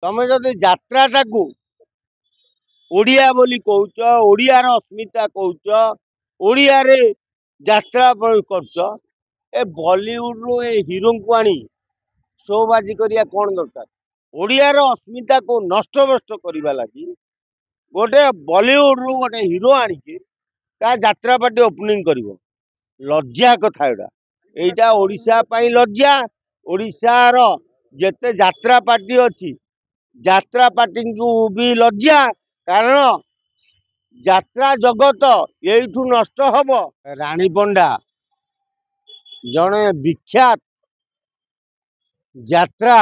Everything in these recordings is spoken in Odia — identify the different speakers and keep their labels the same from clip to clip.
Speaker 1: ତମେ ଯଦି ଯାତ୍ରାଟାକୁ ଓଡ଼ିଆ ବୋଲି କହୁଛ, ଓଡ଼ିଆର अस्मिता କହୁଛ, ଓଡ଼ିଆରେ ଯାତ୍ରା କରୁଛ, ଏ ବଲିଉଡରୁ ଏ ହିରୋଙ୍କୁ ଆଣି ଶୋବାଜି କରିବା କଣ ଦରକାର? ଓଡ଼ିଆର अस्मिताକୁ ନଷ୍ଟଭ୍ରଷ୍ଟ କରିବା ଲାଗି ଗୋଟେ ବଲିଉଡରୁ ଗୋଟେ ହିରୋ ଆଣିକି ତା ଯାତ୍ରା ପାର୍ଟି ଓପନିଂ କରିବ। ଲଜ୍ଜା କଥା ଏଇଟା ଓଡ଼ିଶା ପାଇଁ ଲଜ୍ଜା। ଓଡ଼ିଶାର ଯେତେ ଯାତ୍ରା ପାର୍ଟି ଅଛି ଯାତ୍ରା ପାର୍ଟିଙ୍କୁ ବି ଲଜ୍ଜା, କାରଣ ଯାତ୍ରା ଜଗତ ଏଇଠୁ ନଷ୍ଟ ହବ। ରାଣୀ ପଣ୍ଡା ଜଣେ ବିଖ୍ୟାତ ଯାତ୍ରା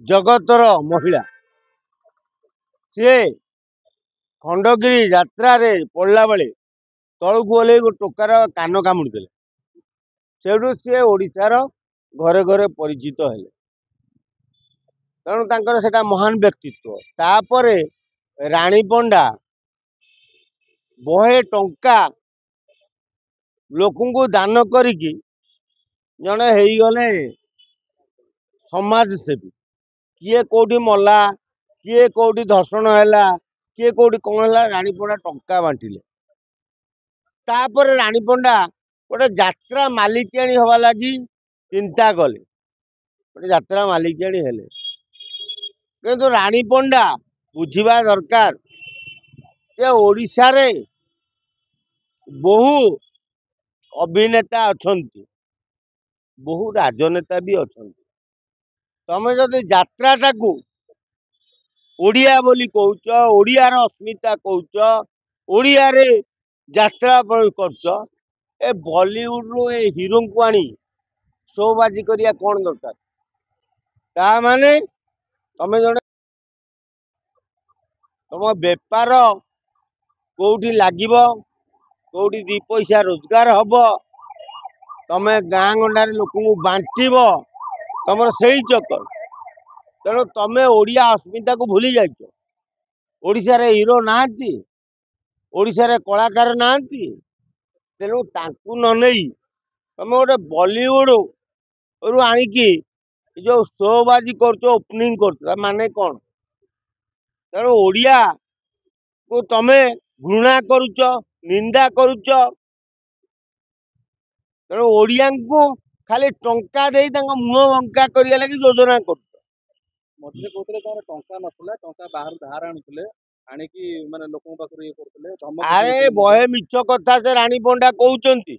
Speaker 1: ଜଗତର ମହିଳା। ସିଏ ଖଣ୍ଡଗିରି ଯାତ୍ରାରେ ପଡିଲା ବେଳେ ତଳକୁ ଓହ୍ଲେଇ ଗୋଟେ ଟୋକାର କାନ କାମୁଡ଼ି ଦେଲେ। ସେଠୁ ସିଏ ଓଡ଼ିଶାର ଘରେ ଘରେ ପରିଚିତ ହେଲେ। ତେଣୁ ତାଙ୍କର ସେଟା ମହାନ ବ୍ୟକ୍ତିତ୍ୱ। ତାପରେ ରାଣୀ ପଣ୍ଡା ବହେ ଟଙ୍କା ଲୋକଙ୍କୁ ଦାନ କରିକି ଜଣେ ହେଇଗଲେ ସମାଜସେବୀ। କିଏ କୋଉଠି ମଲା, କିଏ କୋଉଠି ଧର୍ଷଣ ହେଲା, କିଏ କୋଉଠି କଣ ହେଲା, ରାଣୀ ପଣ୍ଡା ଟଙ୍କା ବାଣ୍ଟିଲେ। ତାପରେ ରାଣୀ ପଣ୍ଡା ଗୋଟେ ଯାତ୍ରା ମାଲିକିଆଣୀ ହବା ଲାଗି ଚିନ୍ତା କଲେ, ଗୋଟେ ଯାତ୍ରା ମାଲିକିଆଣୀ ହେଲେ। କିନ୍ତୁ ରାଣୀ ପଣ୍ଡା ବୁଝିବା ଦରକାର ଯେ ଓଡ଼ିଶାରେ ବହୁ ଅଭିନେତା ଅଛନ୍ତି, ବହୁ ରାଜନେତା ବି ଅଛନ୍ତି। ତମେ ଯଦି ଯାତ୍ରାଟାକୁ ଓଡ଼ିଆ ବୋଲି କହୁଛ, ଓଡ଼ିଆର अस्मिता କହୁଛ, ଓଡ଼ିଆରେ ଯାତ୍ରା କରୁଛ, ଏ ବଲିଉଡରୁ ଏ ହିରୋଙ୍କୁ ଆଣି ଶୋବାଜି କରିବା କଣ ଦରକାର? ତା ମାନେ ତମେ ଜଣେ ତମ ବେପାର କୋଉଠି ଲାଗିବ, କୋଉଠି ଦି ପଇସା ରୋଜଗାର ହବ, ତମେ ଗାଁ ଗଣ୍ଡାରେ ଲୋକଙ୍କୁ ବାଣ୍ଟିବ, ତମର ସେଇ ଚକ୍କର। ତେଣୁ ତମେ ଓଡ଼ିଆ अस्मिताକୁ ଭୁଲି ଯାଇଛ। ଓଡ଼ିଶାରେ ହିରୋ ନାହାନ୍ତି, ଓଡ଼ିଶାରେ କଳାକାର ନାହାନ୍ତି। ତେଣୁ ତାଙ୍କୁ ନ ନେଇ ତମେ ଗୋଟେ ବଲିଉଡ ରୁ ଆଣିକି ଯୋଉ ଶୋବାଜି କରୁଛ, ଓପନିଂ କରୁଛ, ତା ମାନେ କଣ? ତେଣୁ ଓଡ଼ିଆକୁ ତମେ ଘୃଣା କରୁଛ, ନିନ୍ଦା କରୁଛ। ତେଣୁ ଓଡ଼ିଆଙ୍କୁ ଖାଲି ଟଙ୍କା ଦେଇ ତାଙ୍କ ମୁହଁ ବଙ୍କା କରିବା ଲାଗି ଯୋଜନା କରୁଛ।
Speaker 2: ମଝିରେ କହୁଥିଲେ ତମର ଟଙ୍କା ନଥିଲା, ଟଙ୍କା ବାହାରୁ ଧାର ଆଣୁଥିଲେ, ଆଣିକି ମାନେ ଲୋକଙ୍କ ପାଖରୁ ଇଏ କରୁଥିଲେ, ଧମକ
Speaker 1: ଆରେ
Speaker 2: ଦଉଥିଲେ
Speaker 1: ବହେ ମିଛ କଥା ସେ ରାଣୀ ପଣ୍ଡା କହୁଛନ୍ତି।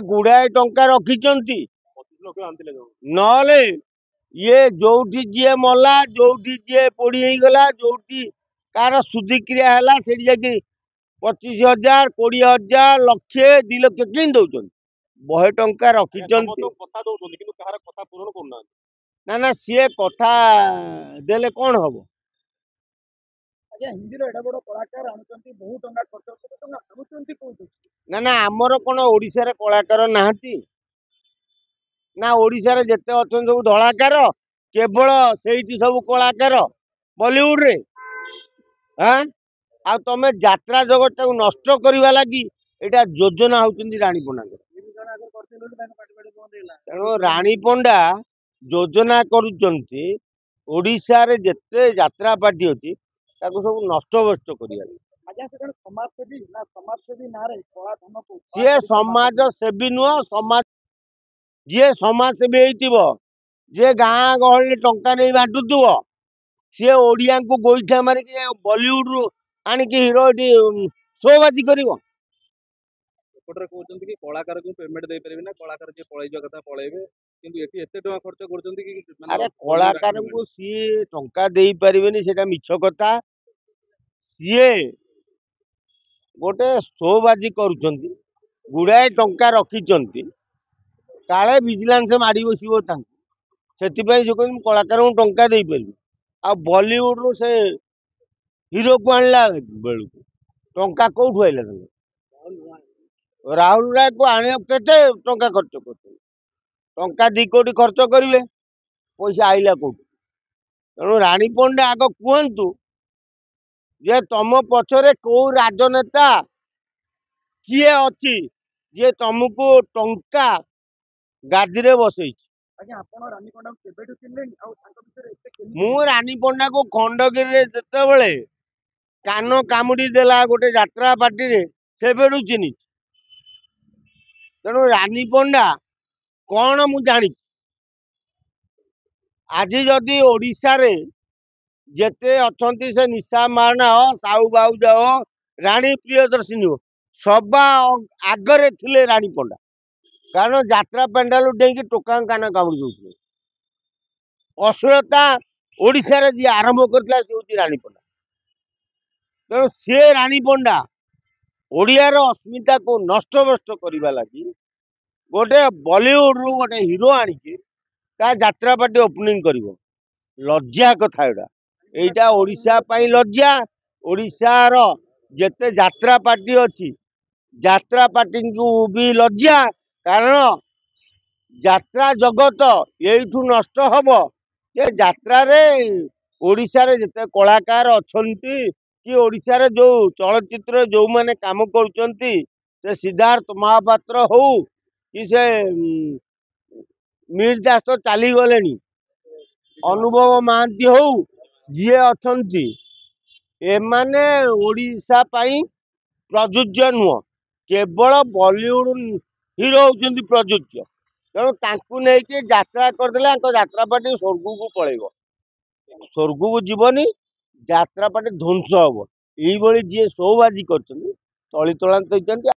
Speaker 1: ଗୁଡାଏ ଟଙ୍କା ରଖିଛନ୍ତି,
Speaker 2: 25 ଲକ୍ଷ ଆଣିଥିଲେ।
Speaker 1: ନହେଲେ ଇଏ ଯୋଉଠି ଯିଏ ମଲା, ଯୋଉଠି ଯିଏ ପୋଡି ହେଇଗଲା, ଯୋଉଠି କାହାର ଶୁଦ୍ଧିକ୍ରିୟା ହେଲା, ସେଠି ଯାଇକି 25,000, 20,000, ଲକ୍ଷେ, 2 ଲକ୍ଷ କେମିତି ଦଉଛନ୍ତି? ବହେ ଟଙ୍କା ରଖିଛନ୍ତି।
Speaker 2: କଥା ଦଉଛନ୍ତି କିନ୍ତୁ କାହାର କଥା ପୂରଣ କରୁନାହାନ୍ତି।
Speaker 1: ନା ନା, ସିଏ କଥା ଦେଲେ କଣ ହବ?
Speaker 2: ଆଜ୍ଞା, ହିନ୍ଦୀର ଏଡା ବଡ କଳାକାର ଆଣୁଛନ୍ତି, ବହୁ ଟଙ୍କା ଖର୍ଚ୍ଚ କରୁଛନ୍ତି।
Speaker 1: ନା ନା, ଆମର କଣ ଓଡ଼ିଶାରେ କଳାକାର ନାହାନ୍ତି? ନା ଓଡ଼ିଶାରେ ଯେତେ ଅଛନ୍ତି ସବୁ ଧଳାକାର, କେବଳ ସେଇଠି ସବୁ କଳାକାର ବଲିଉଡରେ। ଆଉ ତମେ ଯାତ୍ରା ଜଗତଟାକୁ ନଷ୍ଟ କରିବା ଲାଗି ଏଇଟା ଯୋଜନା ହଉଛନ୍ତି ରାଣୀ ପଣ୍ଡାଙ୍କର। ତେଣୁ ରାଣୀ ପଣ୍ଡା ଯୋଜନା କରୁଛନ୍ତି ଓଡ଼ିଶାରେ ଯେତେ ଯାତ୍ରା ପାର୍ଟି ଅଛି ତାକୁ ସବୁ ନଷ୍ଟଭ୍ରଷ୍ଟ କରିବା। ସିଏ ସମାଜ ସେବୀ ନୁହଁ, ଯିଏ ସମାଜ ସେବୀ ହେଇଥିବ, ଯିଏ ଗାଁ ଗହଳିରେ ଟଙ୍କା ନେଇ ବାଣ୍ଟୁଥିବ, ସିଏ ଓଡ଼ିଆଙ୍କୁ ଗୋଇଠା ମାରିକି ବଲିଉଡରୁ ଆଣିକି ହିରୋ ଏଠି ଶୋବାଜି କରିବ।
Speaker 2: ଏପଟରେ କହୁଛନ୍ତି କି କଳାକାରକୁ ପେମେଣ୍ଟ ଦେଇପାରିବେ ନା, କଳାକାର ଯିଏ ପଳେଇଯିବା କଥା ପଳେଇବେ, କିନ୍ତୁ ଏଠି ଏତେ ଟଙ୍କା ଖର୍ଚ୍ଚ କରୁଛନ୍ତି କି
Speaker 1: ଆରେ କଳାକାରଙ୍କୁ ସିଏ ଟଙ୍କା ଦେଇପାରିବେନି, ସେଟା ମିଛ କଥା। ସିଏ ଗୋଟେ ଶୋବାଜି କରୁଛନ୍ତି, ଗୁଡାଏ ଟଙ୍କା ରଖିଛନ୍ତି, କାଳେ ଭିଜିଲାନ୍ସ ମାଡ଼ି ବସିବ ତାଙ୍କୁ, ସେଥିପାଇଁ ସେ କହୁଛନ୍ତି ମୁଁ କଳାକାରଙ୍କୁ ଟଙ୍କା ଦେଇପାରିବି। ଆଉ ବଲିଉଡରୁ ସେ ହିରୋକୁ ଆଣିଲା ବେଳକୁ ଟଙ୍କା କୋଉଠୁ ଆଇଲା? ତାଙ୍କୁ ରାହୁଲ ରାୟକୁ ଆଣିବା କେତେ ଟଙ୍କା ଖର୍ଚ୍ଚ କରୁଛନ୍ତି? ଟଙ୍କା 2 କୋଟି ଖର୍ଚ୍ଚ କରିବେ, ପଇସା ଆଇଲା କୋଉଠୁ? ତେଣୁ ରାଣୀ ପଣ୍ଡା ଆଗ କୁହନ୍ତୁ ଯେ ତମ ପଛରେ କୋଉ ରାଜନେତା କିଏ ଅଛି ଯିଏ ତମକୁ ଟଙ୍କା ଗାଦିରେ ବସେଇଛି?
Speaker 2: ଆଜ୍ଞା ଆପଣ ରାନୀ ପଣ୍ଡାକୁ କେବେଠୁ ଚିହ୍ନିଲେଣି ଆଉ ତାଙ୍କ ବିଷୟରେ ଏତେ କେମିତି
Speaker 1: ମୁଁ ରାନୀ ପଣ୍ଡାକୁ ଖଣ୍ଡଗିରିରେ ଯେତେବେଳେ କାନ କାମୁଡି ଦେଲା ଗୋଟେ ଯାତ୍ରା ପାର୍ଟିରେ ସେବେଠୁ ଚିହ୍ନିଛି। ତେଣୁ ରାନୀ ପଣ୍ଡା କଣ ମୁଁ ଜାଣିଛି। ଆଜି ଯଦି ଓଡ଼ିଶାରେ ଯେତେ ଅଛନ୍ତି ସେ ନିଶା ମାରଣା ହୋ ସାହୁ ବାଉଜ ହୋ ରାଣୀ ପ୍ରିୟଦର୍ଶିନୀ ହୋ ସବା ଆଗରେ ଥିଲେ ରାଣୀ ପଣ୍ଡା। କାରଣ ଯାତ୍ରା ପେଣ୍ଡାଲୁ ଡେଇଁକି ଟୋକାଙ୍କ କାନ କାମୁଡ଼ି ଦଉଥିଲେ। ଅଶ୍ଳୀଳତା ଓଡ଼ିଶାରେ ଯିଏ ଆରମ୍ଭ କରିଥିଲା ସେ ହଉଛି ରାଣୀ ପଣ୍ଡା। ତେଣୁ ସିଏ ରାଣୀ ପଣ୍ଡା ଓଡ଼ିଆର ଅସ୍ମିତାକୁ ନଷ୍ଟଭ୍ରଷ୍ଟ କରିବା ଲାଗି ଗୋଟେ ବଲିଉଡରୁ ଗୋଟେ ହିରୋ ଆଣିକି ତା ଯାତ୍ରା ପାର୍ଟି ଓପନିଂ କରିବ। ଲଜ୍ଜା କଥା ଏଇଟା। ଏଇଟା ଓଡ଼ିଶା ପାଇଁ ଲଜ୍ଜା। ଓଡ଼ିଶାର ଯେତେ ଯାତ୍ରା ପାର୍ଟି ଅଛି ଯାତ୍ରା ପାର୍ଟିଙ୍କୁ ବି ଲଜ୍ଜା। କାରଣ ଯାତ୍ରା ଜଗତ ଏଇଠୁ ନଷ୍ଟ ହବ ଯେ ଯାତ୍ରାରେ ଓଡ଼ିଶାରେ ଯେତେ କଳାକାର ଅଛନ୍ତି କି ଓଡ଼ିଶାରେ ଯୋଉ ଚଳଚ୍ଚିତ୍ରରେ ଯୋଉମାନେ କାମ କରୁଛନ୍ତି ସେ ସିଦ୍ଧାର୍ଥ ମହାପାତ୍ର ହଉ କି ସେ ମିହିର ଦାସ ତ ଚାଲିଗଲେଣି, ଅନୁଭବ ମହାନ୍ତି ହଉ ଯିଏ ଅଛନ୍ତି ଏମାନେ ଓଡ଼ିଶା ପାଇଁ ପ୍ରଯୁଜ୍ୟ ନୁହଁ। କେବଳ ବଲିଉଡ ହିରୋ ହଉଛନ୍ତି ପ୍ରଯୁଜ୍ୟ। ତେଣୁ ତାଙ୍କୁ ନେଇକି ଯାତ୍ରା କରିଦେଲେ ତାଙ୍କ ଯାତ୍ରା ପାର୍ଟି ସ୍ୱର୍ଗକୁ ପଳେଇବ। ସ୍ୱର୍ଗକୁ ଯିବନି, ଯାତ୍ରା ପାର୍ଟି ଧ୍ୱଂସ ହବ। ଏଇଭଳି ଯିଏ ସୋବାଜି କରିଛନ୍ତି ତଳି ତଳାନ୍ତ ହେଇଛନ୍ତି।